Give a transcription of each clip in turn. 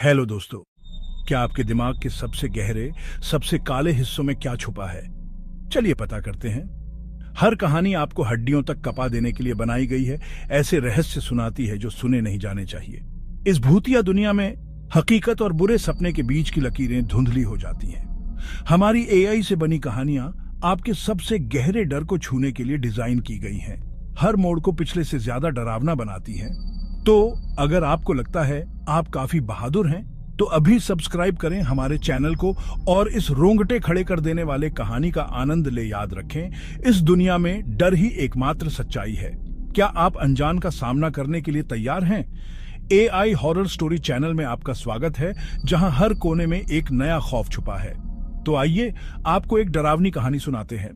Hello दोस्तों, क्या आपके दिमाग के सबसे गहरे, सबसे काले हिस्सों में क्या छुपा है? चलिए पता करते हैं। हर कहानी आपको हड्डियों तक कपा देने के लिए बनाई गई है, ऐसे रहस्य सुनाती है जो सुने नहीं जाने चाहिए। इस भूतिया दुनिया में हकीकत और बुरे सपने के बीच की लकीरें धुंधली हो जाती हैं। हमारी एआई से बनी कहानियां आपके सबसे गहरे डर को छूने के लिए डिजाइन की गई हैं। हर मोड़ को पिछले से ज्यादा डरावना बनाती हैं। तो अगर आपको लगता है आप काफी बहादुर हैं, तो अभी सब्सक्राइब करें हमारे चैनल को और इस रोंगटे खड़े कर देने वाले कहानी का आनंद ले। याद रखें, इस दुनिया में डर ही एकमात्र सच्चाई है। क्या आप अनजान का सामना करने के लिए तैयार हैं? एआई हॉरर स्टोरी चैनल में आपका स्वागत है, जहां हर कोने में एक नया खौफ छुपा है। तो आइए आपको एक डरावनी कहानी सुनाते हैं।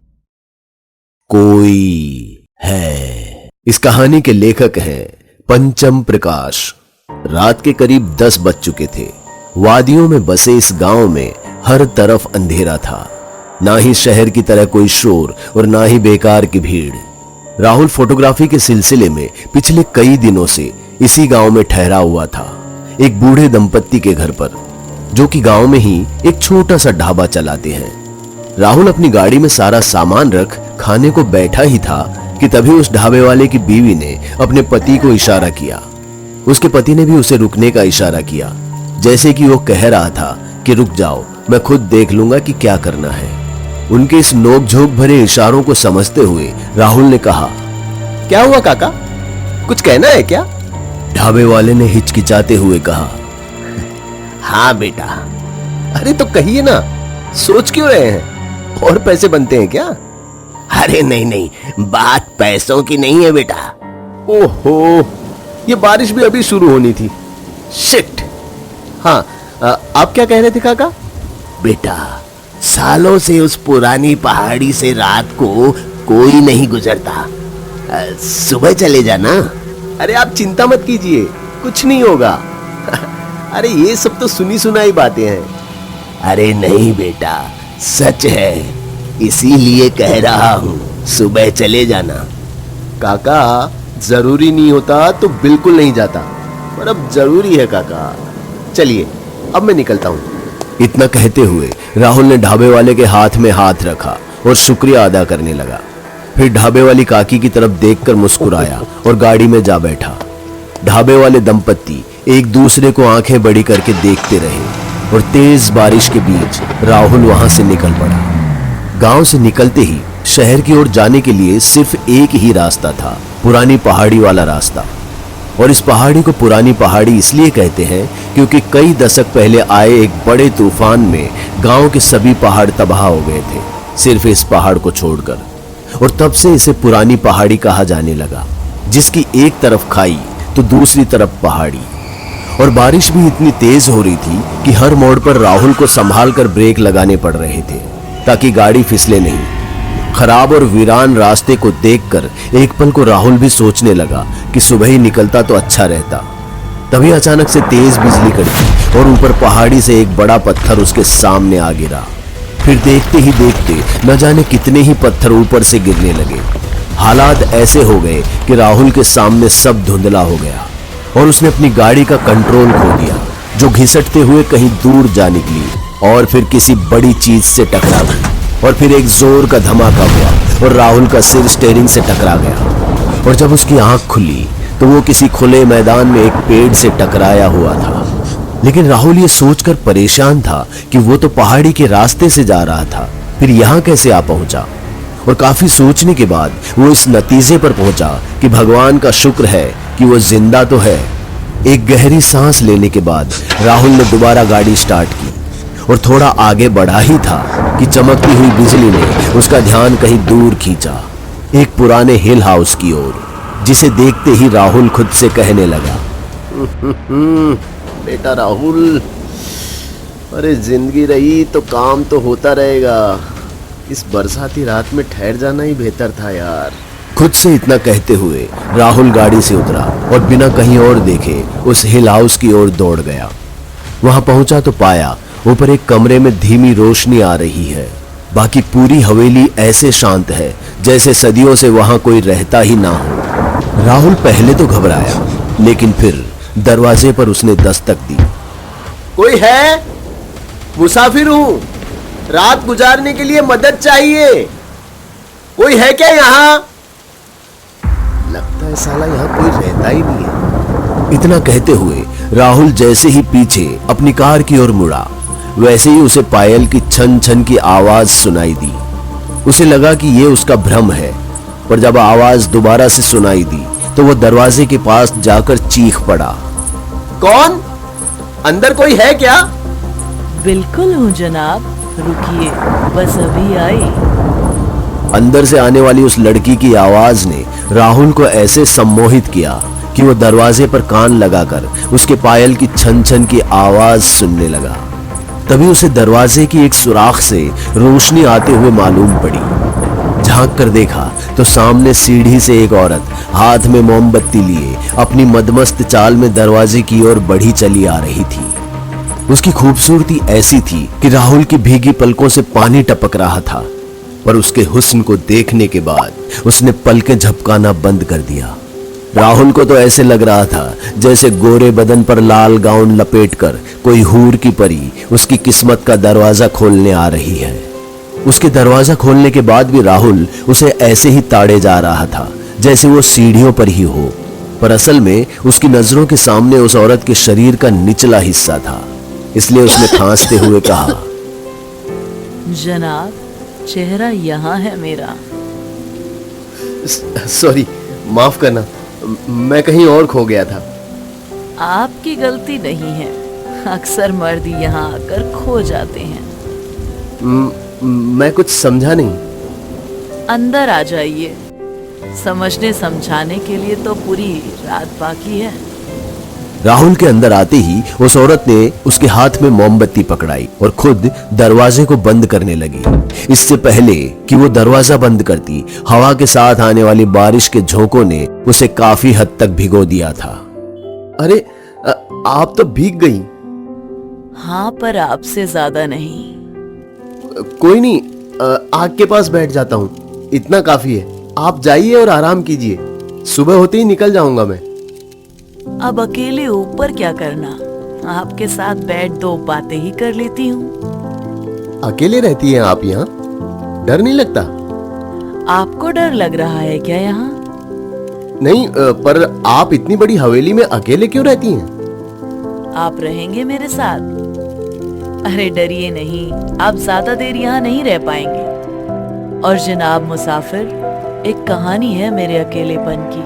कोई है। इस कहानी के लेखक हैं पंचम प्रकाश। रात के करीब 10 बज चुके थे। वादियों में बसे इस गांव में हर तरफ अंधेरा था। ना ही शहर की तरह कोई शोर और ना ही बेकार की भीड़। राहुल फोटोग्राफी के सिलसिले में पिछले कई दिनों से इसी गांव में ठहरा हुआ था, एक बूढ़े दंपत्ति के घर पर, जो कि गांव में ही एक छोटा सा ढाबा चलाते हैं। राहुल अपनी गाड़ी में सारा सामान रख खाने को बैठा ही था कि तभी उस ढाबे वाले की बीवी ने अपने पति को इशारा किया। उसके पति ने भी उसे रुकने का इशारा किया, जैसे कि वो कह रहा था कि रुक जाओ, मैं खुद देख लूंगा कि क्या करना है। उनके इस नोक-झोंक भरे इशारों को समझते हुए राहुल ने कहा, क्या हुआ काका, कुछ कहना है क्या? ढाबे वाले ने हिचकिचाते हुए कहा, हाँ बेटा। अरे तो कहिए ना, सोच क्यों रहे हैं? और पैसे बनते हैं क्या? अरे नहीं नहीं, बात पैसों की नहीं है बेटा। ओहो, ये बारिश भी अभी शुरू होनी थी। शिट। हाँ, आप क्या कह रहे थे काका? बेटा, सालों से उस पुरानी पहाड़ी से रात को कोई नहीं गुजरता। सुबह चले जाना। अरे आप चिंता मत कीजिए, कुछ नहीं होगा। अरे ये सब तो सुनी सुनाई बातें हैं। अरे नहीं बेटा, सच है, इसीलिए कह रहा हूं, सुबह चले जाना। काका, जरूरी नहीं होता तो बिल्कुल नहीं जाता, पर अब जरूरी है काका। चलिए, अब मैं निकलता हूं। इतना कहते हुए राहुल ने ढाबे वाले के हाथ में हाथ रखा और शुक्रिया अदा करने लगा। फिर ढाबे वाली काकी की तरफ देखकर मुस्कुराया और गाड़ी में जा बैठा। ढाबे वाले दंपत्ति एक दूसरे को आंखें बड़ी करके देखते रहे और तेज बारिश के बीच राहुल वहां से निकल पड़ा। गांव से निकलते ही शहर की ओर जाने के लिए सिर्फ एक ही रास्ता था, पुरानी पहाड़ी वाला रास्ता। और इस पहाड़ी को पुरानी पहाड़ी इसलिए कहते हैं क्योंकि कई दशक पहले आए एक बड़े तूफान में गांव के सभी पहाड़ तबाह हो गए थे, सिर्फ इस पहाड़ को छोड़कर। और तब से इसे पुरानी पहाड़ी कहा जाने लगा, जिसकी एक तरफ खाई तो दूसरी तरफ पहाड़ी। और बारिश भी इतनी तेज हो रही थी कि हर मोड़ पर राहुल को संभाल कर ब्रेक लगाने पड़ रहे थे ताकि गाड़ी फिसले नहीं। खराब और वीरान रास्ते को देखकर एक पल को राहुल भी सोचने लगा कि सुबह ही निकलता तो अच्छा रहता। तभी अचानक से तेज बिजली कड़की और ऊपर पहाड़ी से एक बड़ा पत्थर उसके सामने आ गिरा। फिर देखते ही देखते न जाने कितने ही पत्थर ऊपर से गिरने लगे। हालात ऐसे हो गए कि राहुल के सामने सब धुंधला हो गया और उसने अपनी गाड़ी का कंट्रोल खो दिया, जो घिसटते हुए कहीं दूर जा निकली और फिर किसी बड़ी चीज से टकरा गई। और फिर एक जोर का धमाका हुआ और राहुल का सिर स्टीयरिंग से टकरा गया। और जब उसकी आंख खुली तो वो किसी खुले मैदान में एक पेड़ से टकराया हुआ था। लेकिन राहुल ये सोचकर परेशान था कि वो तो पहाड़ी के रास्ते से जा रहा था, फिर यहाँ कैसे आ पहुंचा। और काफी सोचने के बाद वो इस नतीजे पर पहुंचा कि भगवान का शुक्र है कि वो जिंदा तो है। एक गहरी सांस लेने के बाद राहुल ने दोबारा गाड़ी स्टार्ट की और थोड़ा आगे बढ़ा ही था कि चमकती हुई बिजली ने उसका ध्यान कहीं दूर खींचा, एक पुराने हिल हाउस की ओर, जिसे देखते ही राहुल खुद से कहने लगा, बेटा राहुल, अरे जिंदगी रही तो काम तो होता रहेगा। इस बरसाती रात में ठहर जाना ही बेहतर था यार। खुद से इतना कहते हुए राहुल गाड़ी से उतरा और बिना कहीं और देखे उस हिल हाउस की ओर दौड़ गया। वहां पहुंचा तो पाया ऊपर एक कमरे में धीमी रोशनी आ रही है। बाकी पूरी हवेली ऐसे शांत है जैसे सदियों से वहां कोई रहता ही ना हो। राहुल पहले तो घबराया, लेकिन फिर दरवाजे पर उसने दस्तक दी। कोई है? मुसाफिर हूं, रात गुजारने के लिए मदद चाहिए। कोई है क्या यहाँ? लगता है साला यहाँ कोई रहता ही नहीं है। इतना कहते हुए राहुल जैसे ही पीछे अपनी कार की ओर मुड़ा, वैसे ही उसे पायल की छन छन की आवाज सुनाई दी। उसे लगा कि ये उसका भ्रम है, पर जब आवाज दोबारा से सुनाई दी तो वो दरवाजे के पास जाकर चीख पड़ा। कौन? अंदर कोई है क्या? बिल्कुल हूँ जनाब, रुकिए, बस अभी आई। अंदर से आने वाली उस लड़की की आवाज ने राहुल को ऐसे सम्मोहित किया कि वो दरवाजे पर कान लगाकर उसके पायल की छन छन की आवाज सुनने लगा। तभी उसे दरवाजे की एक सुराख से रोशनी आते हुए मालूम पड़ी। झांक कर देखा तो सामने सीढ़ी से एक औरत हाथ में मोमबत्ती लिए अपनी मदमस्त चाल में दरवाजे की ओर बढ़ी चली आ रही थी। उसकी खूबसूरती ऐसी थी कि राहुल की भीगी पलकों से पानी टपक रहा था, पर उसके हुस्न को देखने के बाद उसने पलकें झपकाना बंद कर दिया। राहुल को तो ऐसे लग रहा था जैसे गोरे बदन पर लाल गाउन लपेटकर कोई हूर की परी उसकी किस्मत का दरवाजा खोलने आ रही है। उसके दरवाजा खोलने के बाद भी राहुल उसे ऐसे ही ताड़े जा रहा था जैसे वो सीढ़ियों पर ही हो, पर असल में उसकी नजरों के सामने उस औरत के शरीर का निचला हिस्सा था। इसलिए उसने खांसते हुए कहा, जनाब, चेहरा यहाँ है मेरा। सॉरी, माफ करना, मैं कहीं और खो गया था। आपकी गलती नहीं है, अक्सर मर्द यहाँ आकर खो जाते हैं। मैं कुछ समझा नहीं। अंदर आ जाइए, समझने समझाने के लिए तो पूरी रात बाकी है। राहुल के अंदर आते ही उस औरत ने उसके हाथ में मोमबत्ती पकड़ाई और खुद दरवाजे को बंद करने लगी। इससे पहले कि वो दरवाजा बंद करती, हवा के साथ आने वाली बारिश के झोंकों ने उसे काफी हद तक भिगो दिया था। अरे आप तो भीग गई। हाँ, पर आपसे ज्यादा नहीं। कोई नहीं, आग के पास बैठ जाता हूँ, इतना काफी है। आप जाइए और आराम कीजिए, सुबह होते ही निकल जाऊंगा मैं। अब अकेले ऊपर क्या करना, आपके साथ बैठ दो बातें ही कर लेती हूँ। अकेले रहती हैं आप यहाँ? डर नहीं लगता? आपको डर लग रहा है क्या यहाँ? नहीं, पर आप इतनी बड़ी हवेली में अकेले क्यों रहती हैं? आप रहेंगे मेरे साथ? अरे डरिए नहीं, आप ज्यादा देर यहाँ नहीं रह पाएंगे। और जनाब मुसाफिर, एक कहानी है मेरे अकेलेपन की,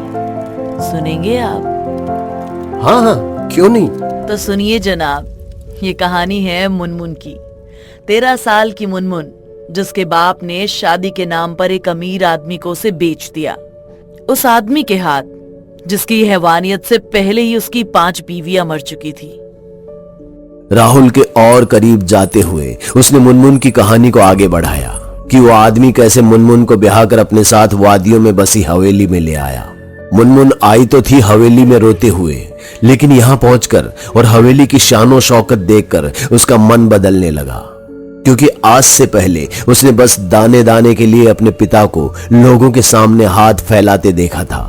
सुनेंगे आप? हाँ हाँ, क्यों नहीं। तो सुनिए जनाब, ये कहानी है मुनमुन की। 13 साल की मुनमुन, जिसके बाप ने शादी के नाम पर एक अमीर आदमी को उसे बेच दिया। उस आदमी के हाथ, जिसकी हैवानियत से पहले ही उसकी 5 बीवियां मर चुकी थी। राहुल के और करीब जाते हुए उसने मुनमुन की कहानी को आगे बढ़ाया कि वो आदमी कैसे मुनमुन को ब्याह कर अपने साथ वादियों में बसी हवेली में ले आया। मुनमुन आई तो थी हवेली में रोते हुए, लेकिन यहां पहुंचकर और हवेली की शानो शौकत देखकर उसका मन बदलने लगा, क्योंकि आज से पहले उसने बस दाने दाने के लिए अपने पिता को लोगों के सामने हाथ फैलाते देखा था।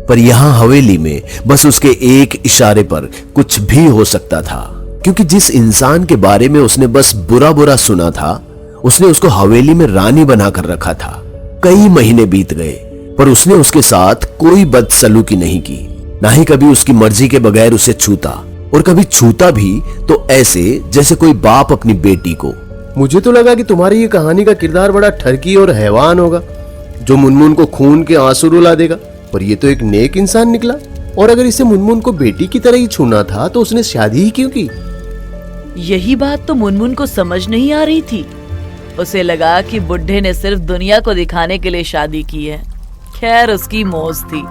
पर यहां हवेली में बस उसके एक इशारे पर कुछ भी हो सकता था, क्योंकि जिस इंसान के बारे में उसने बस बुरा बुरा सुना था, उसने उसको हवेली में रानी बनाकर रखा था। कई महीने बीत गए, पर उसने उसके साथ कोई बदसलूकी नहीं की, ना ही कभी उसकी मर्जी के बगैर उसे छूता, और कभी छूता भी तो ऐसे जैसे कोई बाप अपनी बेटी को। मुझे तो लगा कि तुम्हारी ये कहानी का किरदार बड़ा ठरकी और हैवान होगा, जो मुनमुन को खून के आंसू रुला देगा, पर ये तो एक नेक इंसान निकला। और अगर इसे मुनमुन को बेटी की तरह ही छूना था तो उसने शादी ही क्यों की? यही बात तो मुनमुन को समझ नहीं आ रही थी। उसे लगा कि बुढ़े ने सिर्फ दुनिया को दिखाने के लिए शादी की है। खैर, उसकी मौज थी,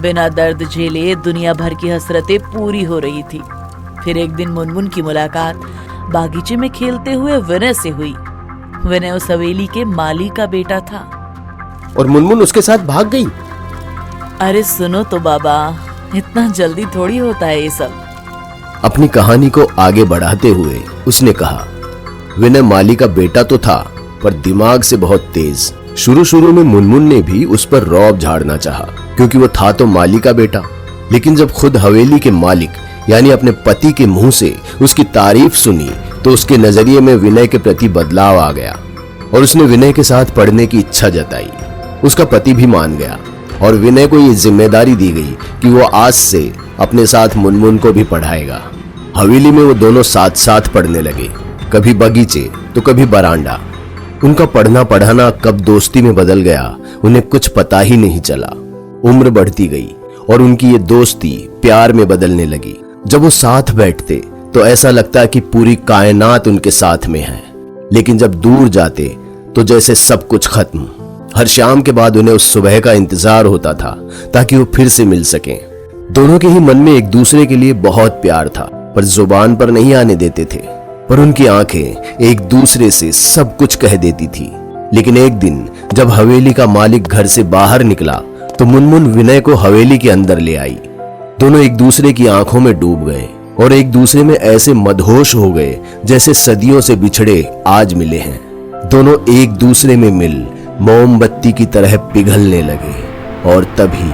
बिना दर्द झेले दुनिया भर की हसरतें पूरी हो रही थी। फिर एक दिन मुनमुन की मुलाकात बागीचे में खेलते हुए विनय से हुई। विनय उस हवेली के माली का बेटा था। और मुनमुन उसके साथ भाग गई? अरे सुनो तो बाबा, इतना जल्दी थोड़ी होता है ये सब। अपनी कहानी को आगे बढ़ाते हुए उसने कहा, विनय माली का बेटा तो था, पर दिमाग से बहुत तेज। शुरू शुरू में मुनमुन ने भी उस पर रौब झाड़ना चाहा, क्योंकि वो था तो माली का बेटा, लेकिन जब खुद हवेली के मालिक यानी अपने पति के मुंह से उसकी तारीफ सुनी तो उसके नजरिए में विनय के प्रति बदलाव आ गया और उसने विनय के साथ पढ़ने की इच्छा जताई। उसका पति भी मान गया और विनय को ये जिम्मेदारी दी गई कि वो आज से अपने साथ मुनमुन को भी पढ़ाएगा। हवेली में वो दोनों साथ साथ पढ़ने लगे, कभी बगीचे तो कभी बरांडा। उनका पढ़ना पढ़ाना कब दोस्ती में बदल गया उन्हें कुछ पता ही नहीं चला। उम्र बढ़ती गई और उनकी ये दोस्ती प्यार में बदलने लगी। जब वो साथ बैठते तो ऐसा लगता कि पूरी कायनात उनके साथ में है, लेकिन जब दूर जाते तो जैसे सब कुछ खत्म। हर शाम के बाद उन्हें उस सुबह का इंतजार होता था ताकि वो फिर से मिल सकें। दोनों के ही मन में एक दूसरे के लिए बहुत प्यार था, पर जुबान पर नहीं आने देते थे। पर उनकी आंखें एक दूसरे से सब कुछ कह देती थी। लेकिन एक दिन जब हवेली का मालिक घर से बाहर निकला तो मुनमुन विनय को हवेली के अंदर ले आई। दोनों एक दूसरे की आंखों में डूब गए और एक दूसरे में ऐसे मदहोश हो गए जैसे सदियों से बिछड़े आज मिले हैं। दोनों एक दूसरे में मिल मोमबत्ती की तरह पिघलने लगे और तभी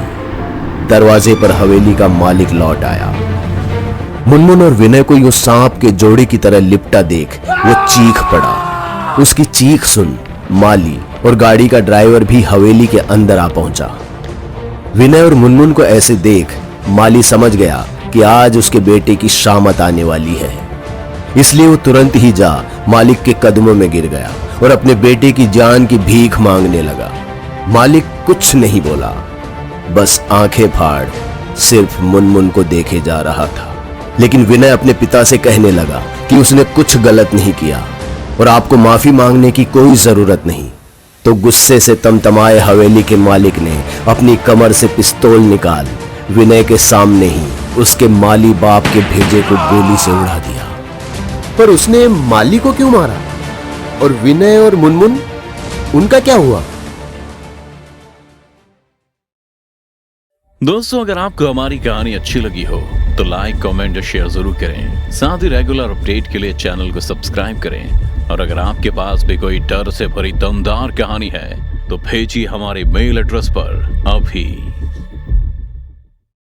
दरवाजे पर हवेली का मालिक लौट आया। मुनमुन और विनय को यो सांप के जोड़े की तरह लिपटा देख वो चीख पड़ा। उसकी चीख सुन माली और गाड़ी का ड्राइवर भी हवेली के अंदर आ पहुंचा। विनय और मुनमुन को ऐसे देख माली समझ गया कि आज उसके बेटे की शामत आने वाली है। इसलिए वो तुरंत ही जा मालिक के कदमों में गिर गया और अपने बेटे की जान की भीख मांगने लगा। मालिक कुछ नहीं बोला, बस आंखें फाड़ सिर्फ मुनमुन को देखे जा रहा था। लेकिन विनय अपने पिता से कहने लगा कि उसने कुछ गलत नहीं किया और आपको माफी मांगने की कोई जरूरत नहीं। तो गुस्से से तमतमाए हवेली के मालिक ने अपनी कमर से पिस्तौल निकाल विनय के सामने ही उसके माली बाप के भेजे को गोली से उड़ा दिया। पर उसने माली को क्यों मारा? और विनय और मुनमुन, उनका क्या हुआ? दोस्तों, अगर आपको हमारी कहानी अच्छी लगी हो तो लाइक, कमेंट और शेयर जरूर करें। साथ ही रेगुलर अपडेट के लिए चैनल को सब्सक्राइब करें। और अगर आपके पास भी कोई डर से भरी दमदार कहानी है तो भेजिए हमारे मेल एड्रेस पर अभी।